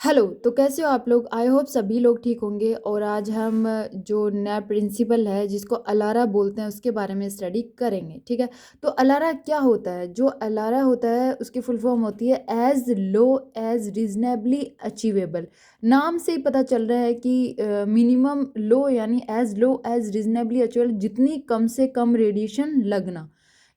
Hello, तो कैसे हो आप लोग? आई होप सभी लोग ठीक होंगे और आज हम जो नया प्रिंसिपल है जिसको अलारा बोलते हैं उसके बारे में स्टडी करेंगे, ठीक है? तो अलारा क्या होता है? जो अलारा होता है उसकी फुल फॉर्म होती है एज़ लो एज़ रीज़नेबली अचीवेबल। नाम से ही पता चल रहा है कि मिनिमम लो यानी एज़ लो एज़ रीज़नेबली अचीवेबल जितनी कम से कम रेडिएशन लगना।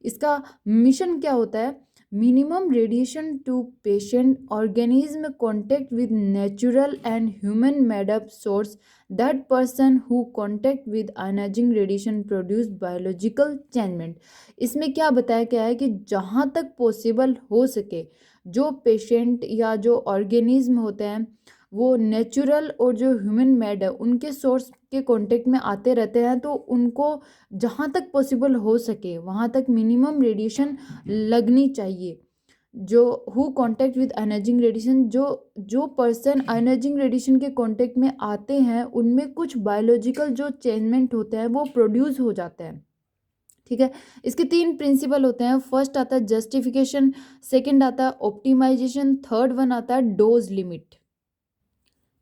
इसका मिशन क्या होता है? Minimum radiation to patient organism contact with natural and human made up source. That person who contact with ionizing radiation produce biological changement. इसमें क्या बताया गया है कि जहाँ तक पॉसिबल हो सके जो पेशेंट या जो ऑर्गेनिज्म होते हैं वो नेचुरल और जो ह्यूमन मेड है उनके सोर्स के कांटेक्ट में आते रहते हैं, तो उनको जहाँ तक पॉसिबल हो सके वहाँ तक मिनिमम रेडिएशन लगनी चाहिए। जो हु कांटेक्ट विद अनर्जिंग रेडिएशन, जो जो पर्सन अनर्जिंग रेडिएशन के कांटेक्ट में आते हैं उनमें कुछ बायोलॉजिकल जो चेंजमेंट होते हैं वो प्रोड्यूस हो जाते हैं, ठीक है। इसके तीन प्रिंसिपल होते हैं। फर्स्ट आता है जस्टिफिकेशन, सेकंड आता है ऑप्टिमाइजेशन, थर्ड वन आता है डोज लिमिट।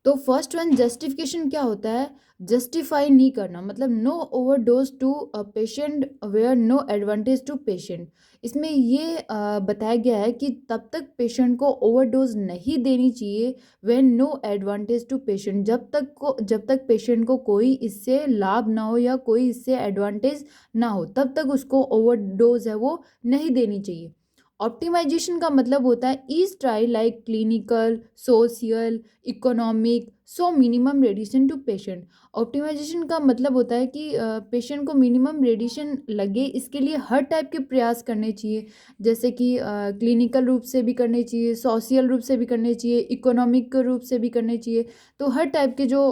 तो फर्स्ट वन जस्टिफिकेशन क्या होता है? जस्टिफाई नहीं करना, मतलब no overdose to patient where no advantage to patient. इसमें ये बताया गया है कि तब तक पेशेंट को ओवरडोज नहीं देनी चाहिए when no advantage to patient, जब तक पेशेंट को कोई इससे लाभ ना हो या कोई इससे एडवांटेज ना हो तब तक उसको ओवरडोज है वो नहीं देनी चाहिए। ऑप्टिमाइजेशन का मतलब होता है each try like clinical, social, economic, so minimum radiation to patient. Optimization का मतलब होता है कि पेशेंट को मिनिमम रेडिएशन लगे इसके लिए हर टाइप के प्रयास करने चाहिए, जैसे कि क्लिनिकल रूप से भी करने चाहिए, सोशल रूप से भी करने चाहिए, इकोनॉमिक रूप से भी करने चाहिए। तो हर टाइप के जो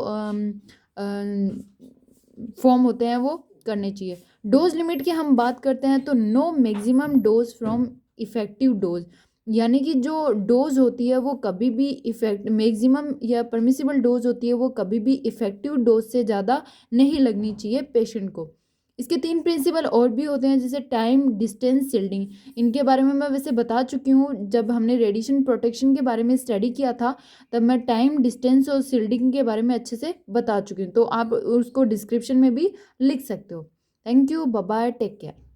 फॉर्म होते हैं वो करने चाहिए। डोज लिमिट की हम बात करते हैं तो no maximum dose from effective dose, यानी कि जो डोज होती है वो कभी भी इफेक्ट मैक्सिमम या परमिसिबल डोज होती है वो कभी भी इफेक्टिव डोज से ज़्यादा नहीं लगनी चाहिए पेशेंट को। इसके तीन प्रिंसिपल और भी होते हैं जैसे टाइम, डिस्टेंस, शील्डिंग। इनके बारे में मैं वैसे बता चुकी हूँ जब हमने रेडिएशन प्रोटेक्शन के बारे में स्टडी किया था, तब मैं टाइम, डिस्टेंस और शील्डिंग के बारे में अच्छे से बता चुकी हूँ, तो आप उसको डिस्क्रिप्शन में भी लिख सकते हो। Thank you, bye bye, take care.